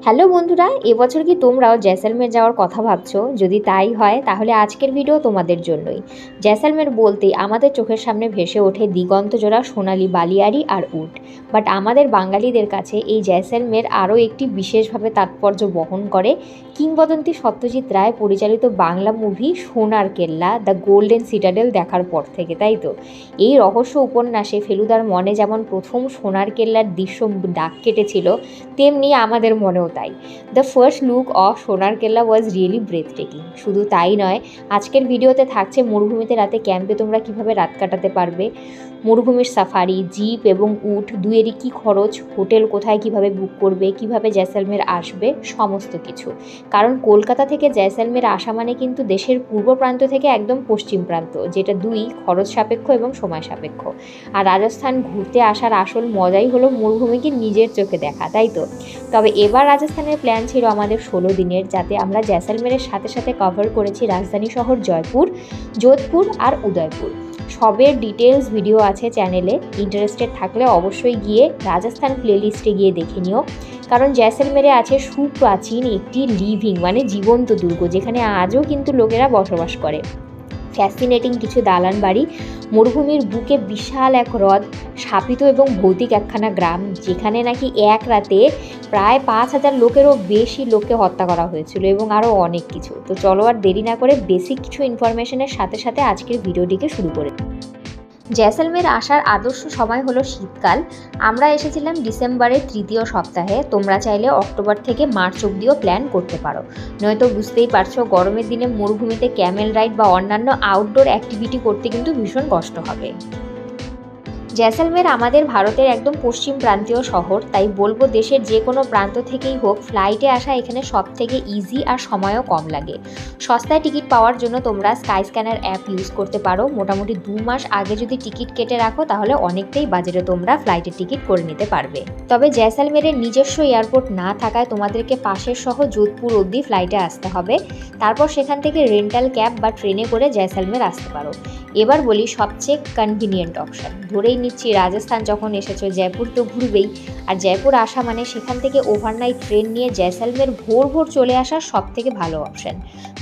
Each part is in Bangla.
হ্যালো বন্ধুরা, এবছর কি তোমরাও জয়সলমের যাওয়ার কথা ভাবছো? যদি তাই হয় তাহলে আজকের ভিডিও তোমাদের জন্যই। জয়সলমের বলতেই আমাদের চোখের সামনে ভেসে ওঠে দিগন্তজোড়া সোনালী বালিয়াড়ি আর উট। বাট আমাদের বাঙালিদের কাছে এই জয়সলমের আরও একটি বিশেষভাবে তাৎপর্য বহন করে। কিংবদন্তি সত্যজিৎ রায় পরিচালিত বাংলা মুভি সোনার কেল্লা দ্য গোল্ডেন সিটাডেল দেখার পর থেকে, তাই তো? এই রহস্য উপন্যাসে ফেলুদার মনে যেমন প্রথম সোনার কেল্লার দৃশ্য দাগ কেটেছিল, তেমনি আমাদের মনেও তাই। দ্য ফার্স্ট লুক অফ সোনার কেল্লা ওয়াজ রিয়েলি ব্রেথ টেকিং। শুধু তাই নয়, আজকের ভিডিওতে থাকছে মরুভূমিতে রাতে ক্যাম্পে তোমরা কিভাবে রাত কাটাতে পারবে, মরুভূমির সাফারি, জিপ এবং উট দুয়েরই কী খরচ, হোটেল কোথায় কিভাবে বুক করবে, কিভাবে জয়সলমের আসবে, সমস্ত কিছু। কারণ কলকাতা থেকে জয়সলমের আসা মানে কিন্তু দেশের পূর্ব প্রান্ত থেকে একদম পশ্চিম প্রান্ত, যেটা দুই খরচ সাপেক্ষ এবং সময় সাপেক্ষ। আর রাজস্থান ঘুরতে আসার আসল মজাই হলো মরুভূমিকে নিজের চোখে দেখা, তাই তো? তবে এবার রাজস্থানের প্ল্যান ছিল আমাদের 16 দিনের, যাতে আমরা জয়সলমেরের সাথে সাথে কভার করেছি রাজধানী শহর জয়পুর, যোধপুর আর উদয়পুর। সবের ডিটেলস ভিডিও আছে চ্যানেলে, ইন্টারেস্টেড থাকলে অবশ্যই গিয়ে রাজস্থান প্লেলিস্টে গিয়ে দেখে নিও। কারণ জয়সলমেরে আছে সুপ্রাচীন একটি মানে জীবন্ত দুর্গ, যেখানে আজও কিন্তু লোকেরা বসবাস করে। ফ্যাসিনেটিং কিছু দালান বাড়ি, মরুভূমির বুকে বিশাল এক হ্রদ, শাপিত এবং ভৌতিক একখানা গ্রাম, যেখানে নাকি এক রাতে প্রায় 5,000 লোকেরও বেশি লোককে হত্যা করা হয়েছিল, এবং আরও অনেক কিছু। তো চলো আর দেরি না করে বেসিক কিছু ইনফরমেশনের সাথে সাথে আজকের ভিডিওটিকে শুরু করে। জয়সলমের আসার আদর্শ সময় হলো শীতকাল। আমরা এসেছিলাম ডিসেম্বরের তৃতীয় সপ্তাহে। তোমরা চাইলে অক্টোবর থেকে মার্চ অবধিও প্ল্যান করতে পারো, নয়তো বুঝতেই পারছো গরমের দিনে মরুভূমিতে ক্যামেল রাইড বা অন্যান্য আউটডোর অ্যাক্টিভিটি করতে কিন্তু ভীষণ কষ্ট হবে। জয়সলমের আমাদের ভারতের একদম পশ্চিম প্রান্তীয় শহর, তাই বলবো দেশের যে কোনো প্রান্ত থেকেই হোক ফ্লাইটে আসা এখানে সব থেকে ইজি আর সময়ও কম লাগে। সস্তায় টিকিট পাওয়ার জন্য তোমরা স্কাই স্ক্যানার অ্যাপ ইউজ করতে পারো। মোটামুটি 2 মাস আগে যদি টিকিট কেটে রাখো তাহলে অনেকটাই বাজেটে তোমরা ফ্লাইটের টিকিট করে নিতে পারবে। তবে জয়সলমেরের নিজস্ব এয়ারপোর্ট না থাকায় তোমাদেরকে পাশের শহর যোধপুর অবধি ফ্লাইটে আসতে হবে। তারপর সেখান থেকে রেন্টাল ক্যাব বা ট্রেনে করে জয়সলমের আসতে পারো। এবার বলি সবচেয়ে কনভিনিয়েন্ট অপশান। ধরেই নিচ্ছি রাজস্থান যখন এসেছো, জয়পুর তো ঘুরবেই, আর জয়পুর আসা মানে সেখান থেকে ওভারনাইট ট্রেন নিয়ে জয়সলমের ভোর ভোর চলে আসা সব থেকে ভালো অপশান।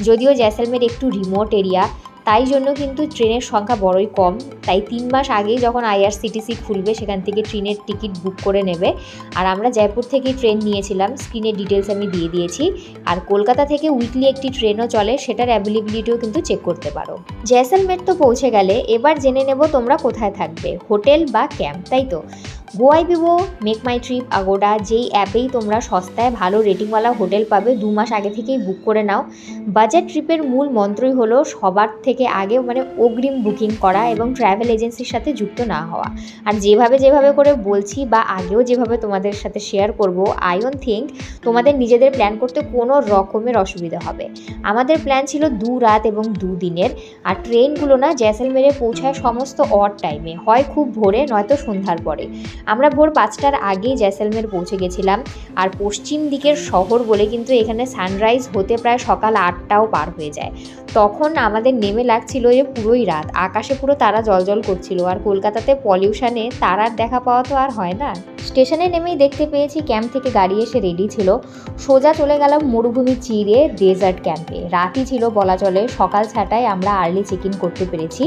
যদিও জয়সলমের একটু রিমোট এরিয়া, তাই জন্য কিন্তু ট্রেনের সংখ্যা বড়ই কম। তাই 3 মাস আগেই যখন আইআরসিটিসি খুলবে সেখান থেকে ট্রেনের টিকিট বুক করে নেবে। আর আমরা জয়পুর থেকেই ট্রেন নিয়েছিলাম, স্ক্রিনে ডিটেলস আমি দিয়ে দিয়েছি। আর কলকাতা থেকে উইকলি একটি ট্রেনও চলে, সেটার অ্যাভেলেবিলিটিও কিন্তু চেক করতে পারো। জয়সলমের তো পৌঁছে গেলে, এবার জেনে নেব তোমরা কোথায় থাকবে, হোটেল বা ক্যাম্প, তাই তো? গোয়াইবিবো, মেক মাই ট্রিপ, আগোডা যেই অ্যাপেই তোমরা সস্তায় ভালো রেটিংওয়ালা হোটেল পাবে। 2 মাস আগে থেকেই বুক করে নাও। বাজেট ট্রিপের মূল মন্ত্রই হলো সবার থেকে আগে অগ্রিম বুকিং করা এবং ট্রাভেল এজেন্সির সাথে যুক্ত না হওয়া। আর যেভাবে করে বলছি বা আগেও যেভাবে তোমাদের সাথে শেয়ার করব, আই ডোন্ট থিঙ্ক তোমাদের নিজেদের প্ল্যান করতে কোনো রকমের অসুবিধা হবে। আমাদের প্ল্যান ছিল 2 রাত এবং 2 দিনের। আর ট্রেনগুলো না জয়সলমেরে পৌঁছায় সমস্ত অড টাইমে, হয় খুব ভোরে নয়তো সন্ধ্যার পরে। আমরা ভোর 5টার আগেই জয়সলমের পৌঁছে গেছিলাম। আর পশ্চিম দিকের শহর বলে কিন্তু এখানে সানরাইজ হতে প্রায় সকাল 8টাও পার হয়ে যায়। তখন আমাদের নেমে লাগছিল যে পুরোই রাত, আকাশে পুরো তারা জ্বলজ্বল করছিল। আর কলকাতাতে পলিউশনে তারার দেখা পাওয়া তো আর হয় না। স্টেশনে নেমেই দেখতে পেয়েছি ক্যাম্প থেকে গাড়ি এসে রেডি ছিল। সোজা চলে গেলাম মরুভূমি চিরে ডেজার্ট ক্যাম্পে। রাতই ছিল বলা চলে, সকাল 6টায় আমরা আর্লি চেক ইন করতে পেরেছি।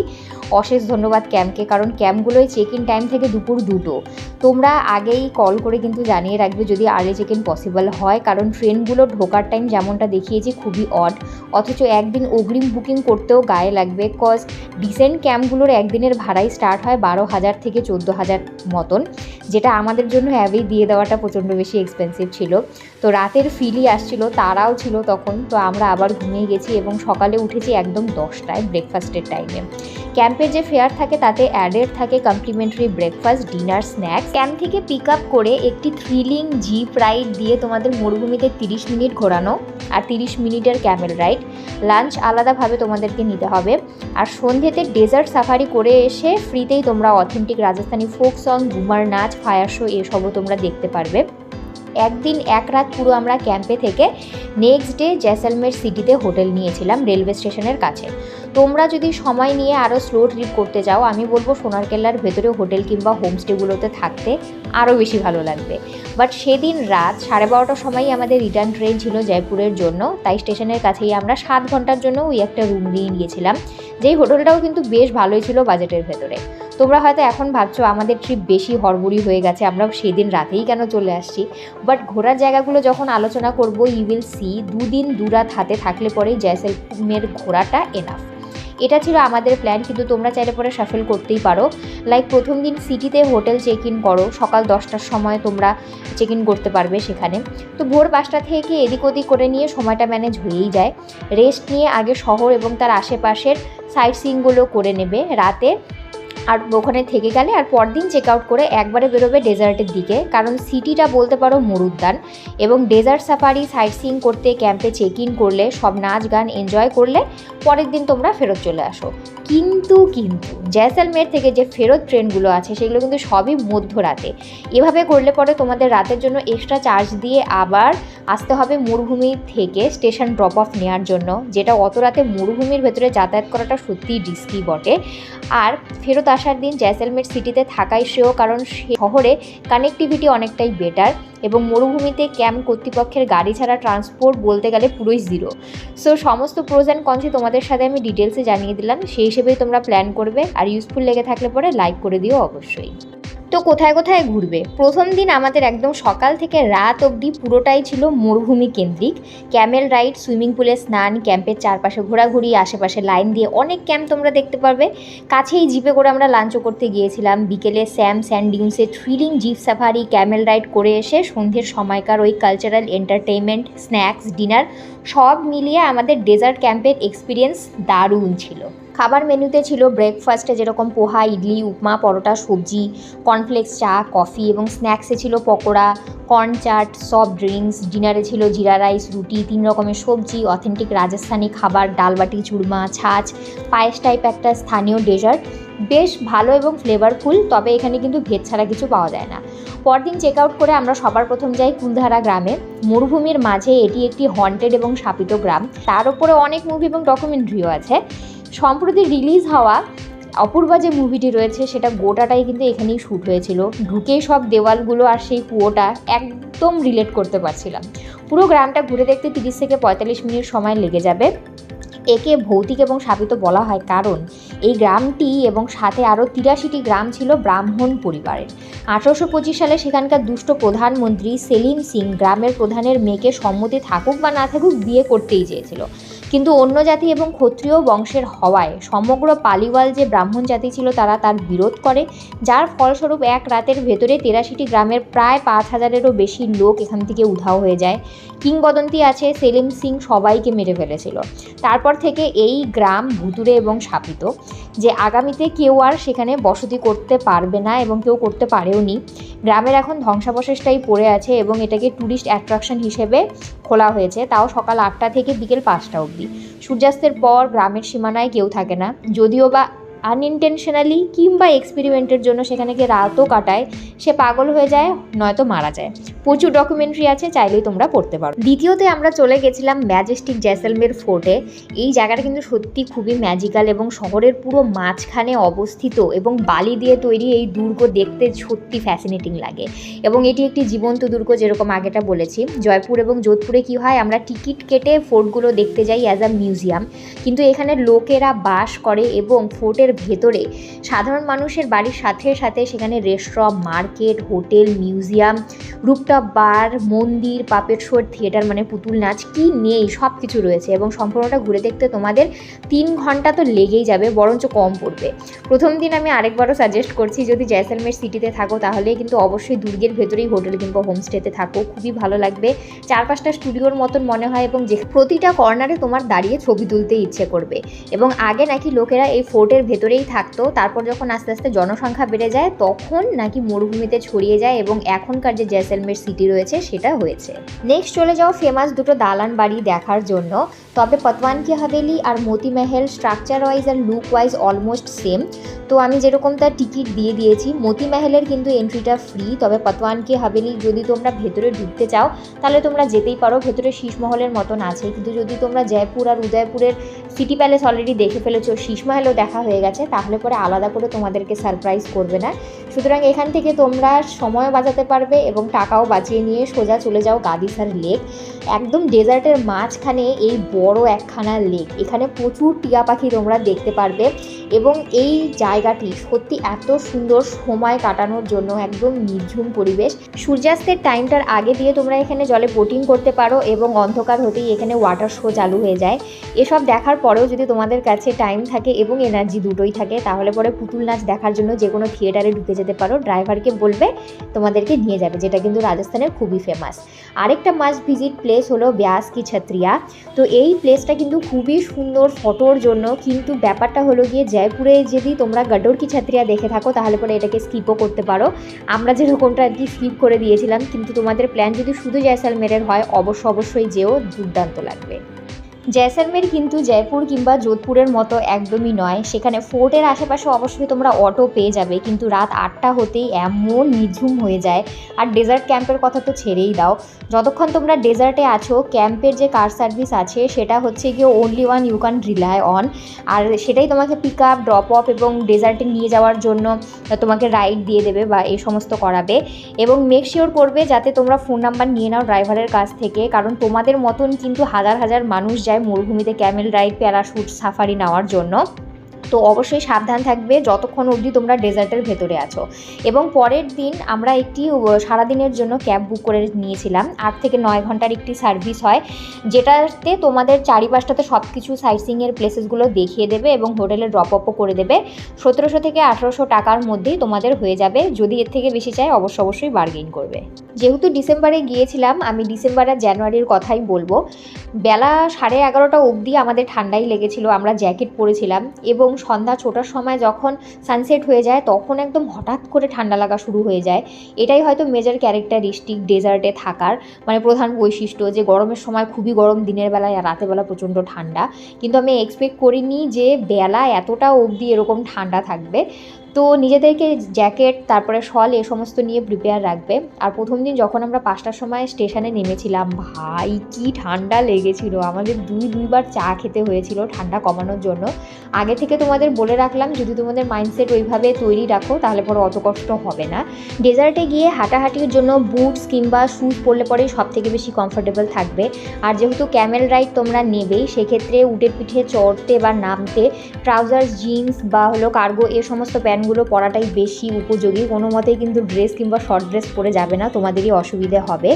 অশেষ ধন্যবাদ ক্যাম্পকে, কারণ ক্যাম্পগুলোয় চেক ইন টাইম থেকে দুপুর 2টো। তোমরা আগেই কল করে কিন্তু জানিয়ে রাখবে যদি আর্লি চেক ইন পসিবল হয়, কারণ ট্রেনগুলো ঢোকার টাইম যেমনটা দেখিয়েছি খুবই অড। অথচ একদিন অগ্রিম বুকিং করতেও গায়ে লাগবে, কজ ডিসেন্ট ক্যাম্পগুলোর একদিনের ভাড়াই স্টার্ট হয় 12,000 থেকে 14,000 মতন, যেটা আমাদের জন্য অ্যাভেই দিয়ে দেওয়াটা প্রচণ্ড বেশি এক্সপেন্সিভ ছিল। তো রাতের ফিলই আসছিল, তারাও ছিল তখন। তো আমরা আবার ঘুমিয়ে গেছি এবং সকালে উঠেছি একদম 10টায় ব্রেকফাস্টের টাইমে। ক্যাম্পের যে ফেয়ার থাকে তাতে অ্যাডেড থাকে complimentary breakfast, dinner, snacks. Camp থেকে পিক আপ করে একটি থ্রিলিং জিপ রাইড দিয়ে তোমাদের মরুভূমিতে 30 মিনিট ঘোরানো, আর 30 মিনিটের ক্যামেল রাইড। লাঞ্চ আলাদাভাবে তোমাদেরকে নিতে হবে। আর সন্ধ্যেতে ডেজার্ট সাফারি করে এসে ফ্রিতেই তোমরা অথেন্টিক রাজস্থানী ফোক সং, ঘুমার নাচ, ফায়ার শো এসবও তোমরা দেখতে পারবে। একদিন এক রাত পুরো আমরা ক্যাম্পে থেকে নেক্সট ডে জয়সলমের সিটিতে হোটেল নিয়েছিলাম রেলওয়ে স্টেশনের কাছে। তোমরা যদি সময় নিয়ে আরও স্লো ট্রিপ করতে যাও, আমি বলবো সোনারকেল্লার ভেতরে হোটেল কিংবা হোমস্টেগুলোতে থাকতে আরও বেশি ভালো লাগবে। বাট সেদিন রাত 12:30টার সময়ই আমাদের রিটার্ন ট্রেন ছিল জয়পুরের জন্য, তাই স্টেশনের কাছেই আমরা 7 ঘন্টার জন্য ওই একটা রুম নিয়ে নিয়েছিলাম, যেই হোটেলটাও কিন্তু বেশ ভালোই ছিল বাজেটের ভেতরে। তোমরা হয়তো এখন ভাবছো আমাদের ট্রিপ বেশি হড়বড়ি হয়ে গেছে, আমরা সেদিন রাতেই কেন চলে আসছি। বাট ঘোরার জায়গাগুলো যখন আলোচনা করব, ইউ উইল সি 2 দিন 2 রাত হাতে থাকলে পরেই জয়সলমের ঘোরাটা এনাফ। এটা ছিল আমাদের প্ল্যান, কিন্তু তোমরা চাইলে পরে শাফল করতেই পারো। লাইক প্রথম দিন সিটিতে হোটেল চেক ইন করো, সকাল 10টার সময় তোমরা চেক ইন করতে পারবে সেখানে। তো ভোর 5টা থেকে এদিক ওদিক করে নিয়ে সময়টা ম্যানেজ হয়েই যায়। রেস্ট নিয়ে আগে শহর এবং তার আশেপাশের সাইট সিইংগুলো করে নেবে রাতে, আর ওখানে থেকে গেলে আর পরদিন চেক আউট করে একবারে বেরোবে ডেজার্টের দিকে, কারণ সিটিটা বলতে পারো মরুদ্যান। এবং ডেজার্ট সাফারি সাইট সিইং করতে ক্যাম্পে চেক ইন করলে, সব নাচ গান এনজয় করলে পরের দিন তোমরা ফেরত চলে আসো। কিন্তু জয়সলমের থেকে যে ফেরত ট্রেনগুলো আছে সেগুলো কিন্তু সবই মধ্যরাতে। এভাবে করলে পরে তোমাদের রাতের জন্য এক্সট্রা চার্জ দিয়ে আবার আসতে হবে মরুভূমি থেকে স্টেশন ড্রপ অফ নেওয়ার জন্য, যেটা অত রাতে মরুভূমির ভেতরে যাতায়াত করাটা সত্যিই রিস্কি বটে। আর ফেরত আসার দিন জয়সলমের সিটিতে থাকাই শ্রেয়, কারণ শহরে কানেক্টিভিটি অনেকটাই বেটার এবং মরুভূমিতে ক্যাম্প কর্তৃপক্ষের গাড়ি ছাড়া ট্রান্সপোর্ট বলতে গেলে পুরোই জিরো। সো সমস্ত প্রোজ অ্যান্ড কনসই তোমাদের সাথে আমি ডিটেলসে জানিয়ে দিলাম, সেই হিসেবেই তোমরা প্ল্যান করবে। আর ইউজফুল লেগে থাকলে পরে লাইক করে দিও অবশ্যই। তো কোথায় কোথায় ঘুরবে? প্রথম দিন আমাদের একদম সকাল থেকে রাত অবধি পুরোটাই ছিল মরুভূমি কেন্দ্রিক। ক্যামেল রাইড, সুইমিং পুলে স্নান, ক্যাম্পের চারপাশে ঘোরাঘুরি, আশেপাশে লাইন দিয়ে অনেক ক্যাম্প তোমরা দেখতে পারবে। কাছেই জিপে করে আমরা লাঞ্চও করতে গিয়েছিলাম। বিকেলে স্যান্ড ডিউন্সে thrilling jeep safari, camel ride করে এসে সন্ধ্যের সময়কার ওই কালচারাল এন্টারটেইনমেন্ট, স্ন্যাক্স, ডিনার সব মিলিয়ে আমাদের ডেজার্ট ক্যাম্পের এক্সপিরিয়েন্স দারুণ ছিল। খাবার মেনুতে ছিল ব্রেকফাস্টে যেরকম পোহা, ইডলি, উপমা, পরোটা, সবজি, কর্নফ্লেক্স, চা, কফি, এবং স্ন্যাক্সে ছিল pakora, corn chaat, soft drinks. ডিনারে ছিল জিরা রাইস, রুটি, 3 রকমের সবজি, অথেন্টিক রাজস্থানি খাবার, ডাল বাটি চুরমা, ছাঁচ, পায়েস টাইপ একটা স্থানীয় ডেজার্ট। বেশ ভালো এবং ফ্লেভারফুল, তবে এখানে কিন্তু ভেজ ছাড়া কিছু পাওয়া যায় না। পরদিন চেক আউট করে আমরা সবার প্রথম যাই কুলধারা গ্রামে। মরুভূমির মাঝে এটি একটি হন্টেড এবং শাপিত গ্রাম, তার উপরে অনেক মুভি এবং ডকুমেন্টারিও আছে। সম্প্রতি রিলিজ হওয়া অপূর্বা যে মুভিটি রয়েছে সেটা গোটাটাই কিন্তু এখানেই শ্যুট হয়েছিল। ঢুকেই সব দেওয়ালগুলো আর সেই কুয়োটা একদম রিলেট করতে পারছিলাম। পুরো গ্রামটা ঘুরে দেখতে 30 থেকে 45 মিনিট সময় লেগে যাবে। একে ভৌতিক এবং শাপিত বলা হয় কারণ এই গ্রামটি এবং সাথে আরও 83টি গ্রাম ছিল ব্রাহ্মণ পরিবারের। 1825 সালে সেখানকার দুষ্ট প্রধানমন্ত্রী সেলিম সিং গ্রামের প্রধানের মেয়েকে সম্মতি থাকুক বা না থাকুক বিয়ে করতেই চেয়েছিল, কিন্তু অন্য জাতি এবং ক্ষত্রিয় বংশের হওয়ায় সমগ্র পালিওয়াল যে ব্রাহ্মণ জাতি ছিল তারা তার বিরোধ করে, যার ফলস্বরূপ এক রাতের ভেতরে 83টি গ্রামের প্রায় 5000-এরও বেশি লোক এখান থেকে উধাও হয়ে যায়। কিংবদন্তি আছে সেলিম সিং সবাইকে মেরে ফেলেছিল। তারপর থেকে এই গ্রাম ভুতুড়ে এবং শাপিত, যে আগামীতে কেউ আর সেখানে বসতি করতে পারবে না এবং কেউ করতে পারেও নি। গ্রামের এখন ধ্বংসাবশেষটাই পড়ে আছে এবং এটাকে ট্যুরিস্ট অ্যাট্রাকশন হিসেবে খোলা হয়েছে, তাও সকাল 8টা থেকে বিকেল 5টা অবধি। সূর্যাস্তের পর গ্রামের সীমানায় কেউ থাকে না, যদিও বা আনইনটেনশনালি কিংবা এক্সপেরিমেন্টের জন্য সেখানে গিয়ে রাতও কাটায়, সে পাগল হয়ে যায় নয়তো মারা যায়। প্রচুর ডকুমেন্টারি আছে, চাইলেই তোমরা পড়তে পারো। দ্বিতীয়তে আমরা চলে গেছিলাম ম্যাজেস্টিক জয়সলমের ফোর্টে। এই জায়গাটা কিন্তু সত্যি খুবই ম্যাজিক্যাল এবং শহরের পুরো মাঝখানে অবস্থিত, এবং বালি দিয়ে তৈরি এই দুর্গ দেখতে সত্যি ফ্যাসিনেটিং লাগে। এবং এটি একটি জীবন্ত দুর্গ, যেরকম আগেটা বলেছি। জয়পুর এবং যোধপুরে কি হয়, আমরা টিকিট কেটে ফোর্টগুলো দেখতে যাই অ্যাজ আ মিউজিয়াম, কিন্তু এখানে লোকেরা বাস করে এবং ফোর্টের ভেতরে সাধারণ মানুষের বাড়ির সাথে সাথে সেখানে restaurant, market, hotel, museum, rooftop bar, মন্দির, পাপেট শো, থিয়েটার মানে পুতুল নাচ, কি নেই সব কিছু রয়েছে। এবং সম্পূর্ণটা ঘুরে দেখতে তোমাদের 3 ঘন্টা তো লেগেই যাবে, বরঞ্চ কম পড়বে। প্রথম দিন আমি আরেকবারও সাজেস্ট করছি, যদি জয়সলমের সিটিতে থাকো তাহলে কিন্তু অবশ্যই দুর্গের ভেতরেই হোটেল কিংবা হোমস্টেতে থাকো, খুবই ভালো লাগবে। 4-5টা স্টুডিওর মতন মনে হয় এবং যে প্রতিটা কর্নারে তোমার দাঁড়িয়ে ছবি তুলতে ইচ্ছে করবে। এবং আগে নাকি লোকেরা এই ফোর্টের ভেতরেই থাকতো, তারপর যখন আস্তে আস্তে জনসংখ্যা বেড়ে যায় তখন নাকি মরুভূমিতে ছড়িয়ে যায় এবং এখনকার যে জয়সলমের সিটি রয়েছে সেটা হয়েছে। নেক্সট চলে যাও ফেমাস দুটো দালান বাড়ি দেখার জন্য। তবে পতওয়ান কি হাভেলি আর মোতি মহল স্ট্রাকচার ওয়াইজ আর লুক ওয়াইজ অলমোস্ট সেম। তো আমি যেরকম তার টিকিট দিয়ে দিয়েছি। মোতি মহলের কিন্তু এন্ট্রিটা ফ্রি, তবে পতওয়ান কি হাভেলি যদি তোমরা ভেতরে ঢুকতে চাও তাহলে তোমরা যেতেই পারো, ভেতরে শীষমহলের মতন আছে। কিন্তু যদি তোমরা জয়পুর আর উদয়পুরের সিটি প্যালেস অলরেডি দেখে ফেলেছো, শীষমহলও দেখা হয়ে গেছে, তাহলে পরে আলাদা করে তোমাদেরকে সারপ্রাইজ করবে না। সুতরাং এখান থেকে তোমরা সময় বাঁচাতে পারবে এবং টাকাও বাঁচিয়ে নিয়ে সোজা চলে যাও গাদিসার লেক। একদম ডেজার্টের মাঝখানে এই বড় একখানা লেক, এখানে প্রচুর টিয়া পাখি তোমরা দেখতে পারবে এবং এই জায়গাটি সত্যি এত সুন্দর, সময় কাটানোর জন্য একদম নির্ঝুম পরিবেশ। সূর্যাস্তের টাইমটার আগে দিয়ে তোমরা এখানে জলে বোটিং করতে পারো এবং অন্ধকার হতেই এখানে ওয়াটার শো চালু হয়ে যায়। এসব দেখার পরেও যদি তোমাদের কাছে টাইম থাকে এবং এনার্জি দুটোই থাকে, তাহলে পরে পুতুল নাচ দেখার জন্য যে কোনো থিয়েটারে ঢুকে যেতে পারো। ড্রাইভারকে বলবে তোমাদেরকে নিয়ে যাবে, যেটা কিন্তু রাজস্থানের খুবই ফেমাস। আরেকটা মাস্ট ভিজিট প্লেস হলো ব্যাস কি ছত্রিয়া। তো এই প্লেসটা কিন্তু খুবই সুন্দর ফটোর জন্য, কিন্তু ব্যাপারটা হলো গিয়ে জয়পুরে যদি তোমরা গডর কি ছত্রিয়া দেখে থাকো তাহলে পরে এটাকে স্কিপও করতে পারো। আমরা যেরকমটা আর কি স্কিপ করে দিয়েছিলাম, কিন্তু তোমাদের প্ল্যান যদি শুধু জয়সালমেরের হয় অবশ্যই যেও, দুর্দান্ত লাগবে। জয়সালমের কিন্তু জয়পুর কিংবা যোধপুরের মতো একদমই নয়। সেখানে ফোর্টের আশেপাশে অবশ্যই তোমরা অটো পেয়ে যাবে, কিন্তু রাত 8টা হতেই এমন নিঝুম হয়ে যায়। আর ডেজার্ট ক্যাম্পের কথা তো ছেড়েই দাও, যতক্ষণ তোমরা ডেজার্টে আছো ক্যাম্পের যে কার সার্ভিস আছে সেটা হচ্ছে গিয়ে only one you can rely on. আর সেটাই তোমাকে পিক আপ, ড্রপ অফ এবং ডেজার্টে নিয়ে যাওয়ার জন্য তোমাকে রাইড দিয়ে দেবে বা এই সমস্ত করাবে। এবং মেক শিওর করবে যাতে তোমরা ফোন নাম্বার নিয়ে নাও ড্রাইভারের কাছ থেকে, কারণ তোমাদের মতন কিন্তু হাজার হাজার মানুষ যায় মরুভূমিতে ক্যামেল রাইড, প্যারাশুট, সাফারি নেওয়ার জন্য। তো অবশ্যই সাবধান থাকবে যতক্ষণ অবধি তোমরা ডেজার্টের ভেতরে আছো। এবং পরের দিন আমরা একটি সারাদিনের জন্য ক্যাব বুক করে নিয়েছিলাম। 8 থেকে 9 ঘন্টার একটি সার্ভিস হয়, যেটাতে তোমাদের চারিপাশটাতে সব কিছু সাইটসিংয়ের প্লেসেসগুলো দেখিয়ে দেবে এবং হোটেলে ড্রপ আপও করে দেবে। 1700 থেকে 1800 টাকার মধ্যেই তোমাদের হয়ে যাবে। যদি এর থেকে বেশি চাই অবশ্যই বার্গেইন করবে। যেহেতু ডিসেম্বরে গিয়েছিলাম, আমি ডিসেম্বর আর জানুয়ারির কথাই বলবো। বেলা 11:30 অবধি আমাদের ঠান্ডাই লেগেছিল, আমরা জ্যাকেট পরেছিলাম এবং সন্ধ্যা 6টার সময় যখন সানসেট হয়ে যায় তখন একদম হঠাৎ করে ঠান্ডা লাগা শুরু হয়ে যায়। এটাই হয়তো মেজর ক্যারেক্টারিস্টিক ডেজার্টে থাকার, মানে প্রধান বৈশিষ্ট্য, যে গরমের সময় খুবই গরম, দিনের বেলায় আর রাতের বেলা প্রচণ্ড ঠান্ডা। কিন্তু আমি এক্সপেক্ট করিনি যে বেলা এতটা অবধি এরকম ঠান্ডা থাকবে। তো নিজেদেরকে জ্যাকেট, তারপরে শল এ সমস্ত নিয়ে প্রিপেয়ার রাখবে। আর প্রথম দিন যখন আমরা 5টার সময় স্টেশনে নেমেছিলাম, ভাই কি ঠান্ডা লেগেছিল, আমাদের দুইবার চা খেতে হয়েছিল ঠান্ডা কমানোর জন্য। আগে থেকে তোমাদের বলে রাখলাম, যদি তোমাদের মাইন্ডসেট ওইভাবে তৈরি রাখো তাহলে পরে অত কষ্ট হবে না। ডেজার্টে গিয়ে হাঁটাহাঁটির জন্য বুটস কিংবা শ্যুজ পরলে পরেই সব থেকে বেশি কমফোর্টেবল থাকবে। আর যেহেতু ক্যামেল রাইড তোমরা নেবেই, সেক্ষেত্রে উটের পিঠে চড়তে বা নামতে ট্রাউজার্স, জিন্স বা হলো কার্গো এ সমস্ত প্যান্টগুলো পরাটাই বেশি উপযোগী। কোনো মতেই কিন্তু ড্রেস কিংবা শর্ট ড্রেস পরে যাবে না, তোমাদেরই অসুবিধে হবে।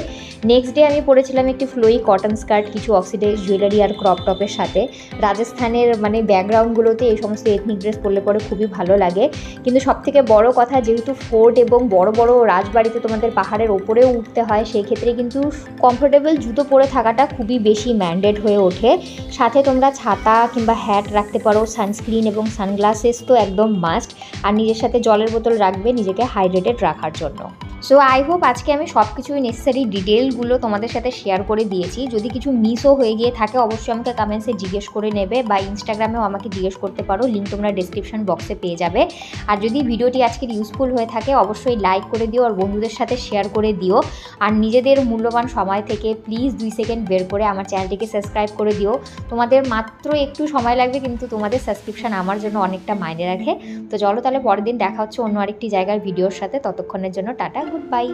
নেক্সট ডে আমি পরেছিলাম একটি ফ্লোই কটন স্কার্ট, কিছু অক্সিডাইজ জুয়েলারি আর ক্রপ টপের সাথে। রাজস্থানের মানে ব্যাকগ্রাউন্ডগুলোতে এই সমস্ত এথনিক ড্রেস পরলে পরে খুবই ভালো লাগে। কিন্তু সবথেকে বড় কথা, যেহেতু ফোর্ট এবং বড় বড় রাজবাড়িতে তোমাদের পাহাড়ের ওপরেও উঠতে হয়, সেই ক্ষেত্রে কিন্তু কমফোর্টেবল জুতো পরে থাকাটা খুবই বেশি ম্যান্ডেট হয়ে ওঠে। সাথে তোমরা ছাতা কিংবা হ্যাট রাখতে পারো, সানস্ক্রিন এবং সানগ্লাসেস তো একদম মাস্ট। আর নিজের সাথে জলের বোতল রাখবে নিজেকে হাইড্রেটেড রাখার জন্য। সো আই হোপ আজকে আমি সব কিছুই নেসেসারি ডিটেলগুলো তোমাদের সাথে শেয়ার করে দিয়েছি। যদি কিছু মিসও হয়ে গিয়ে থাকে অবশ্যই আমাকে কমেন্টসে জিজ্ঞেস করে নেবে বা ইনস্টাগ্রামেও আমাকে জিজ্ঞেস করতে পারো, লিঙ্ক তোমরা ডেসক্রিপশন বক্সে পেয়ে যাবে। আর যদি ভিডিওটি আজকের ইউজফুল হয়ে থাকে অবশ্যই লাইক করে দিও আর বন্ধুদের সাথে শেয়ার করে দিও। আর নিজেদের মূল্যবান সময় থেকে প্লিজ 2 সেকেন্ড বের করে আমার চ্যানেলটিকে সাবস্ক্রাইব করে দিও। তোমাদের মাত্র একটু সময় লাগবে, কিন্তু তোমাদের সাবস্ক্রিপশন আমার জন্য অনেকটা মাইনে রাখে। তো চলো তাহলে পরের দিন দেখা হচ্ছে অন্য আরেকটি জায়গার ভিডিওর সাথে। ততক্ষণের জন্য টাটা, গুড বাই।